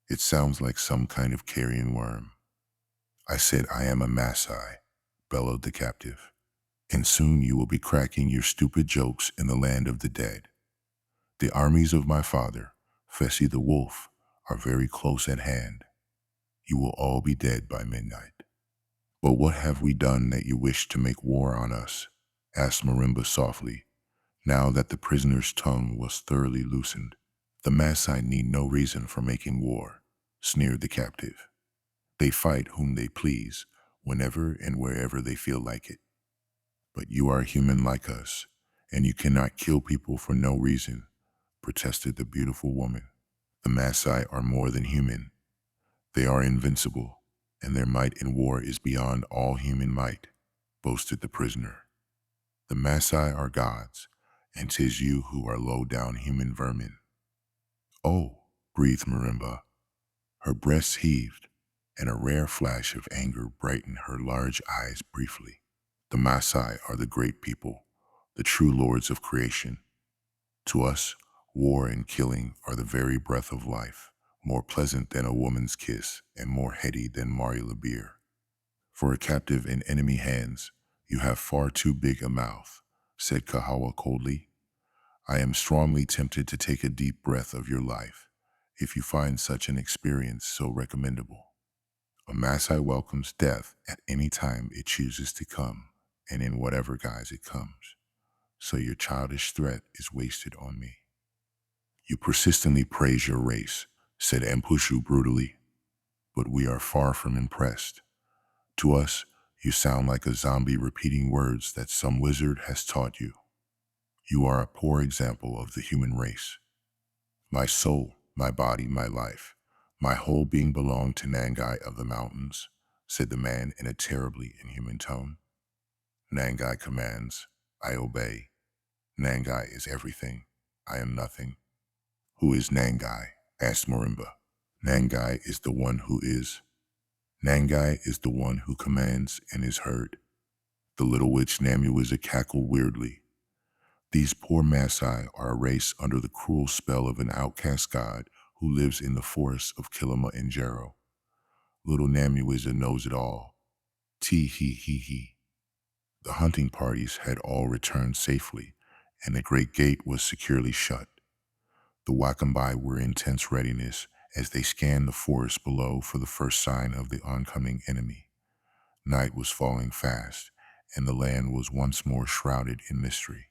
It sounds like some kind of carrion worm. I said I am a Maasai, bellowed the captive, and soon you will be cracking your stupid jokes in the land of the dead. The armies of my father, Fesi the wolf, are very close at hand. You will all be dead by midnight. But what have we done that you wish to make war on us? Asked Marimba softly, now that the prisoner's tongue was thoroughly loosened. The Maasai need no reason for making war, sneered the captive. They fight whom they please, whenever and wherever they feel like it. But you are human like us, and you cannot kill people for no reason, protested the beautiful woman. The Maasai are more than human. They are invincible, and their might in war is beyond all human might, boasted the prisoner. The Maasai are gods, and 'tis you who are low-down human vermin. Oh, breathed Marimba. Her breasts heaved, and a rare flash of anger brightened her large eyes briefly. The Maasai are the great people, the true lords of creation. To us, war and killing are the very breath of life, more pleasant than a woman's kiss and more heady than Marula beer. For a captive in enemy hands, you have far too big a mouth, said Kahawa coldly. I am strongly tempted to take a deep breath of your life, if you find such an experience so recommendable. A Maasai welcomes death at any time it chooses to come, and in whatever guise it comes. So your childish threat is wasted on me. You persistently praise your race, said Mpushu brutally, but we are far from impressed. To us, you sound like a zombie repeating words that some wizard has taught you. You are a poor example of the human race. My soul, my body, my life, my whole being belong to Nangai of the mountains, said the man in a terribly inhuman tone. Nangai commands, I obey. Nangai is everything. I am nothing. Who is Nangai? Asked Morimba. Nangai is the one who is. Nangai is the one who commands and is heard. The little witch Namuiza cackled weirdly. These poor Maasai are a race under the cruel spell of an outcast god who lives in the forests of Kilima and Jero. Little Namuiza knows it all. Tee hee hee hee. The hunting parties had all returned safely, and the great gate was securely shut. The Wakambai were in tense readiness as they scanned the forest below for the first sign of the oncoming enemy. Night was falling fast, and the land was once more shrouded in mystery.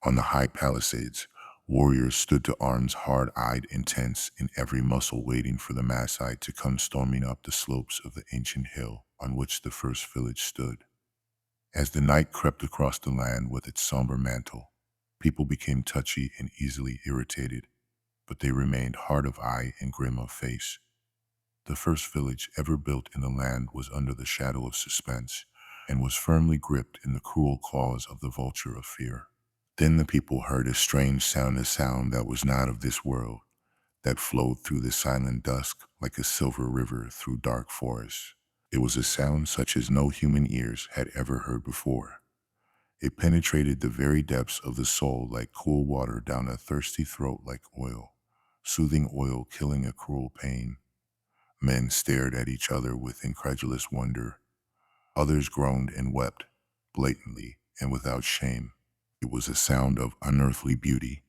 On the high palisades, warriors stood to arms hard-eyed and tense, in every muscle waiting for the Maasai to come storming up the slopes of the ancient hill on which the first village stood. As the night crept across the land with its somber mantle, people became touchy and easily irritated, but they remained hard of eye and grim of face. The first village ever built in the land was under the shadow of suspense and was firmly gripped in the cruel claws of the vulture of fear. Then the people heard a strange sound, a sound that was not of this world, that flowed through the silent dusk like a silver river through dark forests. It was a sound such as no human ears had ever heard before. It penetrated the very depths of the soul like cool water down a thirsty throat, like oil, soothing oil killing a cruel pain. Men stared at each other with incredulous wonder. Others groaned and wept, blatantly and without shame. It was a sound of unearthly beauty,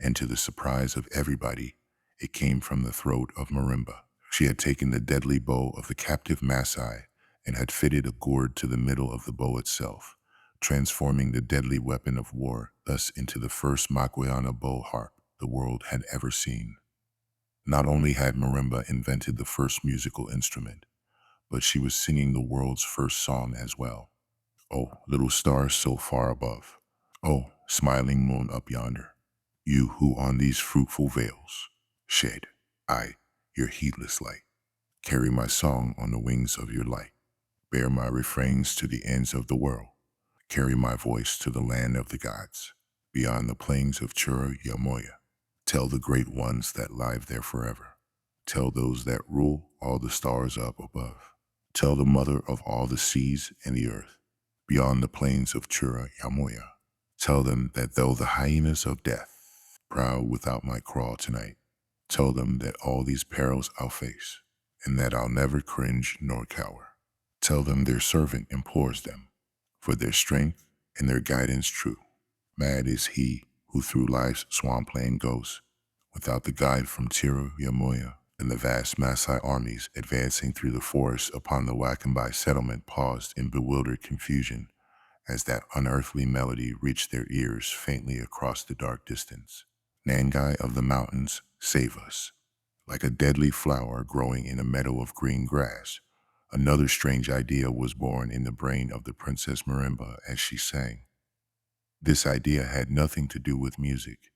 and to the surprise of everybody, it came from the throat of Marimba. She had taken the deadly bow of the captive Maasai and had fitted a gourd to the middle of the bow itself, transforming the deadly weapon of war thus into the first Makwayana bow harp the world had ever seen. Not only had Marimba invented the first musical instrument, but she was singing the world's first song as well. Oh, little stars so far above. Oh, smiling moon up yonder. You who on these fruitful vales shed, I, your heedless light, carry my song on the wings of your light, bear my refrains to the ends of the world, carry my voice to the land of the gods, beyond the plains of Chura Yamoya. Tell the great ones that live there forever. Tell those that rule all the stars up above. Tell the mother of all the seas and the earth, beyond the plains of Chura Yamoya. Tell them that though the hyenas of death prowl without my crawl tonight, tell them that all these perils I'll face, and that I'll never cringe nor cower. Tell them their servant implores them, for their strength and their guidance true. Mad is he who through life's swampland goes, without the guide from Tiro Yamoya, and the vast Maasai armies advancing through the forest upon the Wakambai settlement paused in bewildered confusion as that unearthly melody reached their ears faintly across the dark distance. Nangai of the mountains, save us. Like a deadly flower growing in a meadow of green grass, another strange idea was born in the brain of the Princess Marimba as she sang. This idea had nothing to do with music.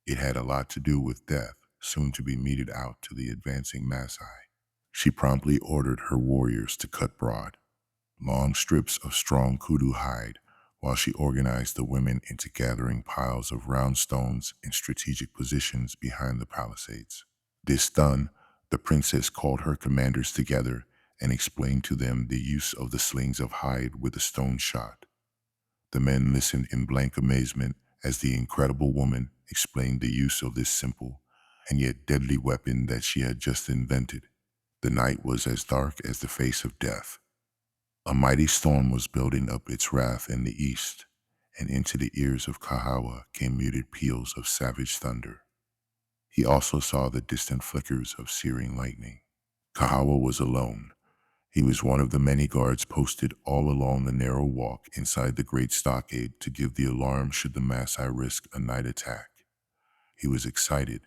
It had a lot to do with death, soon to be meted out to the advancing Maasai. She promptly ordered her warriors to cut broad, long strips of strong kudu hide, while she organized the women into gathering piles of round stones in strategic positions behind the palisades. This done, the princess called her commanders together and explained to them the use of the slings of hide with a stone shot. The men listened in blank amazement as the incredible woman explained the use of this simple and yet deadly weapon that she had just invented. The night was as dark as the face of death. A mighty storm was building up its wrath in the east, and into the ears of Kahawa came muted peals of savage thunder. He also saw the distant flickers of searing lightning. Kahawa was alone. He was one of the many guards posted all along the narrow walk inside the great stockade to give the alarm should the Maasai risk a night attack. He was excited,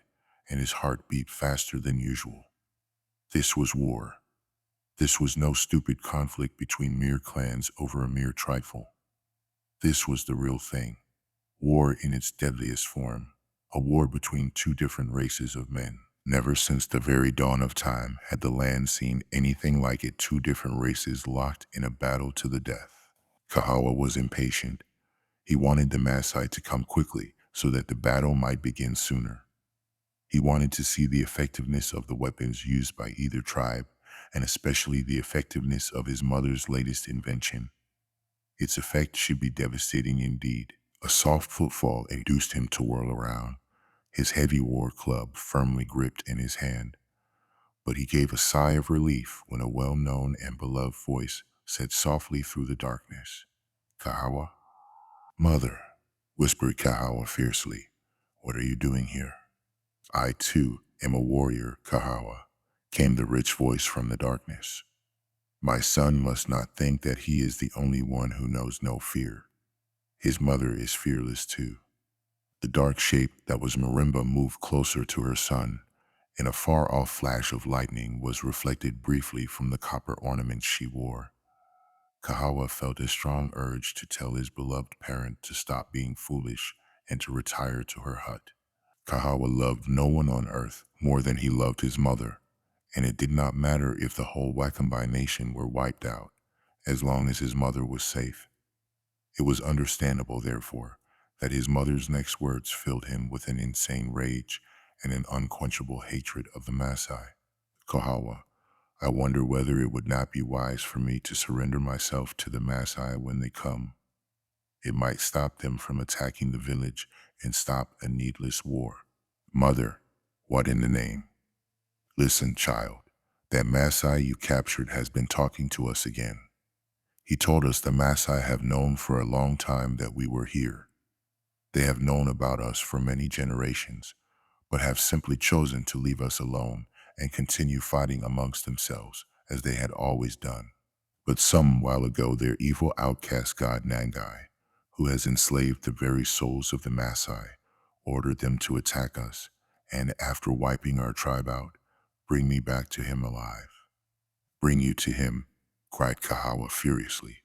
and his heart beat faster than usual. This was war. This was no stupid conflict between mere clans over a mere trifle. This was the real thing. War in its deadliest form. A war between two different races of men. Never since the very dawn of time had the land seen anything like it, two different races locked in a battle to the death. Kahawa was impatient. He wanted the Maasai to come quickly so that the battle might begin sooner. He wanted to see the effectiveness of the weapons used by either tribe, and especially the effectiveness of his mother's latest invention. Its effect should be devastating indeed. A soft footfall induced him to whirl around, his heavy war club firmly gripped in his hand. But he gave a sigh of relief when a well-known and beloved voice said softly through the darkness, "Kahawa?" "Mother," whispered Kahawa fiercely, "what are you doing here?" "I, too, am a warrior, Kahawa," came the rich voice from the darkness. "My son must not think that he is the only one who knows no fear. His mother is fearless too." The dark shape that was Marimba moved closer to her son, and a far-off flash of lightning was reflected briefly from the copper ornaments she wore. Kahawa felt a strong urge to tell his beloved parent to stop being foolish and to retire to her hut. Kahawa loved no one on earth more than he loved his mother, and it did not matter if the whole Wakambai nation were wiped out, as long as his mother was safe. It was understandable, therefore, that his mother's next words filled him with an insane rage and an unquenchable hatred of the Maasai. "Kahawa, I wonder whether it would not be wise for me to surrender myself to the Maasai when they come. It might stop them from attacking the village and stop a needless war." "Mother, what in the name?" "Listen, child, that Maasai you captured has been talking to us again. He told us the Maasai have known for a long time that we were here. They have known about us for many generations, but have simply chosen to leave us alone and continue fighting amongst themselves as they had always done. But some while ago their evil outcast god Nangai, who has enslaved the very souls of the Maasai, ordered them to attack us, and after wiping our tribe out, bring me back to him alive." "Bring you to him?" cried Kahawa furiously.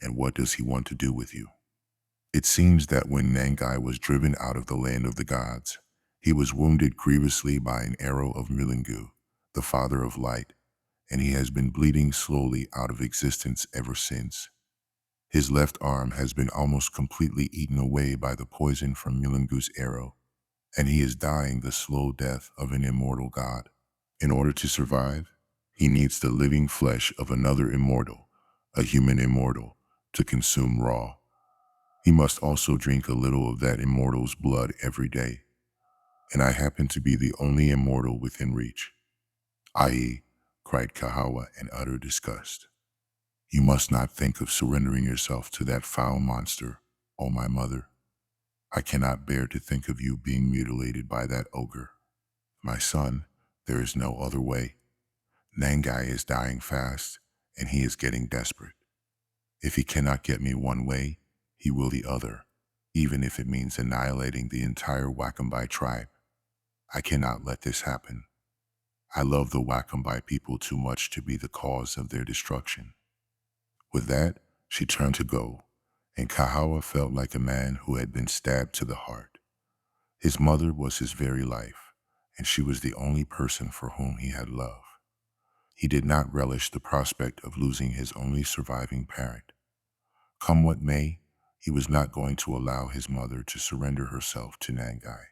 "And what does he want to do with you?" It seems that when Nangai was driven out of the land of the gods, he was wounded grievously by an arrow of Milingu, the father of light, and he has been bleeding slowly out of existence ever since. His left arm has been almost completely eaten away by the poison from Milingu's arrow, and he is dying the slow death of an immortal god. In order to survive, he needs the living flesh of another immortal, a human immortal, to consume raw. He must also drink a little of that immortal's blood every day, and I happen to be the only immortal within reach. "Ai," cried Kahawa in utter disgust. "You must not think of surrendering yourself to that foul monster, O my mother. I cannot bear to think of you being mutilated by that ogre. My son, there is no other way. Nangai is dying fast, and he is getting desperate. If he cannot get me one way, he will the other, even if it means annihilating the entire Wakambai tribe. I cannot let this happen. I love the Wakambai people too much to be the cause of their destruction." With that, she turned to go, and Kahawa felt like a man who had been stabbed to the heart. His mother was his very life, and she was the only person for whom he had love. He did not relish the prospect of losing his only surviving parent. Come what may, he was not going to allow his mother to surrender herself to Nangai.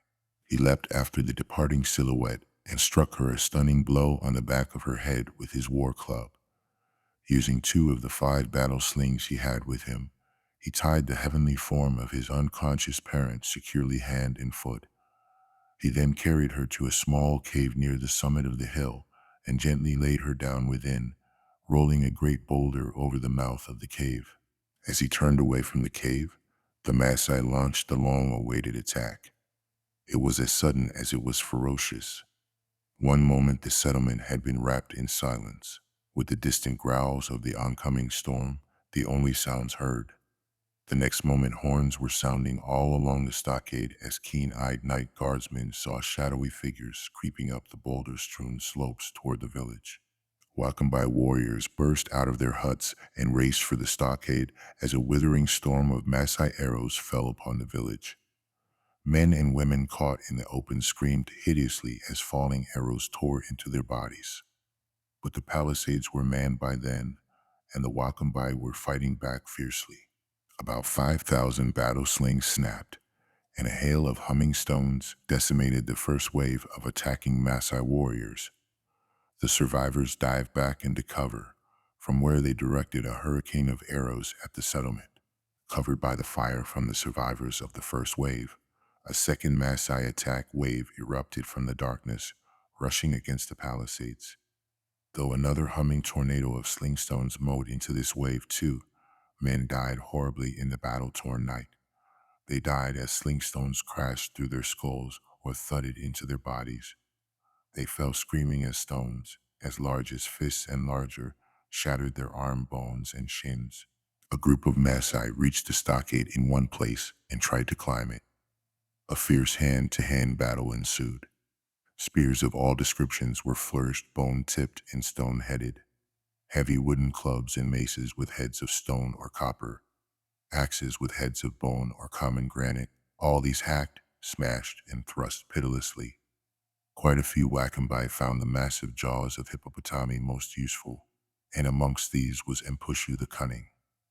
He leapt after the departing silhouette and struck her a stunning blow on the back of her head with his war club. Using 2 of the 5 battle slings he had with him, he tied the heavenly form of his unconscious parent securely hand and foot. He then carried her to a small cave near the summit of the hill and gently laid her down within, rolling a great boulder over the mouth of the cave. As he turned away from the cave, the Maasai launched the long-awaited attack. It was as sudden as it was ferocious. One moment the settlement had been wrapped in silence, with the distant growls of the oncoming storm the only sounds heard. The next moment horns were sounding all along the stockade as keen-eyed night guardsmen saw shadowy figures creeping up the boulder-strewn slopes toward the village. Wakambai warriors burst out of their huts and raced for the stockade as a withering storm of Maasai arrows fell upon the village. Men and women caught in the open screamed hideously as falling arrows tore into their bodies. But the palisades were manned by then, and the Wakambai were fighting back fiercely. About 5,000 battle slings snapped, and a hail of humming stones decimated the first wave of attacking Maasai warriors. The survivors dived back into cover, from where they directed a hurricane of arrows at the settlement. Covered by the fire from the survivors of the first wave, a second Maasai attack wave erupted from the darkness, rushing against the palisades. Though another humming tornado of slingstones mowed into this wave too, men died horribly in the battle-torn night. They died as slingstones crashed through their skulls or thudded into their bodies. They fell screaming as stones, as large as fists and larger, shattered their arm bones and shins. A group of Maasai reached the stockade in one place and tried to climb it. A fierce hand-to-hand battle ensued. Spears of all descriptions were flourished, bone-tipped and stone-headed. Heavy wooden clubs and maces with heads of stone or copper, axes with heads of bone or common granite, all these hacked, smashed, and thrust pitilessly. Quite a few Wakambai found the massive jaws of hippopotami most useful, and amongst these was Mpushu the Cunning.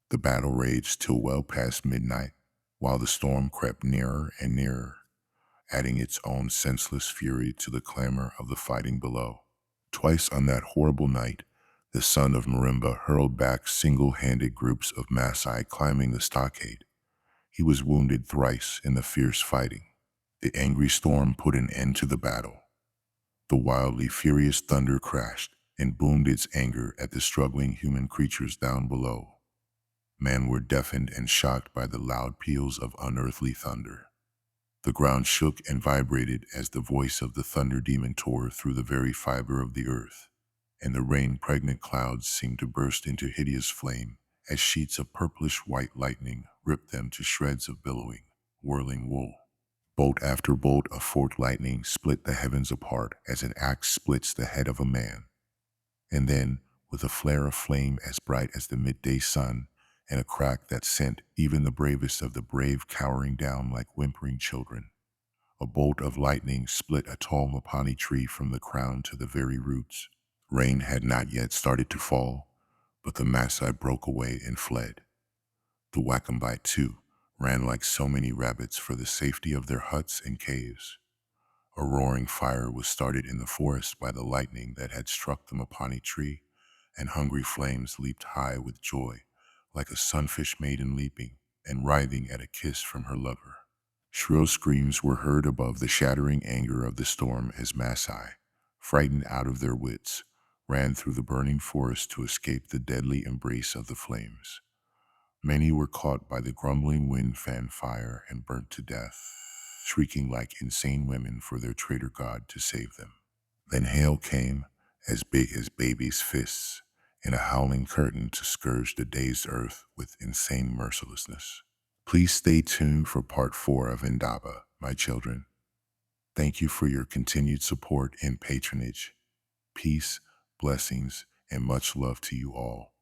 The battle raged till well past midnight, while the storm crept nearer and nearer, adding its own senseless fury to the clamor of the fighting below. Twice on that horrible night, the son of Marimba hurled back single-handed groups of Maasai climbing the stockade. He was wounded thrice in the fierce fighting. The angry storm put an end to the battle. The wildly furious thunder crashed and boomed its anger at the struggling human creatures down below. Men were deafened and shocked by the loud peals of unearthly thunder. The ground shook and vibrated as the voice of the thunder demon tore through the very fiber of the earth, and the rain-pregnant clouds seemed to burst into hideous flame as sheets of purplish-white lightning ripped them to shreds of billowing, whirling wool. Bolt after bolt of forked lightning split the heavens apart as an axe splits the head of a man. And then, with a flare of flame as bright as the midday sun, and a crack that sent even the bravest of the brave cowering down like whimpering children. A bolt of lightning split a tall mapani tree from the crown to the very roots. Rain had not yet started to fall, but the Masai broke away and fled. The Wakambai, too, ran like so many rabbits for the safety of their huts and caves. A roaring fire was started in the forest by the lightning that had struck the Mapani tree, and hungry flames leaped high with joy, like a sunfish maiden leaping and writhing at a kiss from her lover. Shrill screams were heard above the shattering anger of the storm as Masai, frightened out of their wits, ran through the burning forest to escape the deadly embrace of the flames. Many were caught by the grumbling wind fan fire and burnt to death, shrieking like insane women for their traitor god to save them. Then hail came, as big as babies' fists, in a howling curtain to scourge the dazed earth with insane mercilessness. Please stay tuned for part 4 of Indaba, my children. Thank you for your continued support and patronage. Peace, blessings, and much love to you all.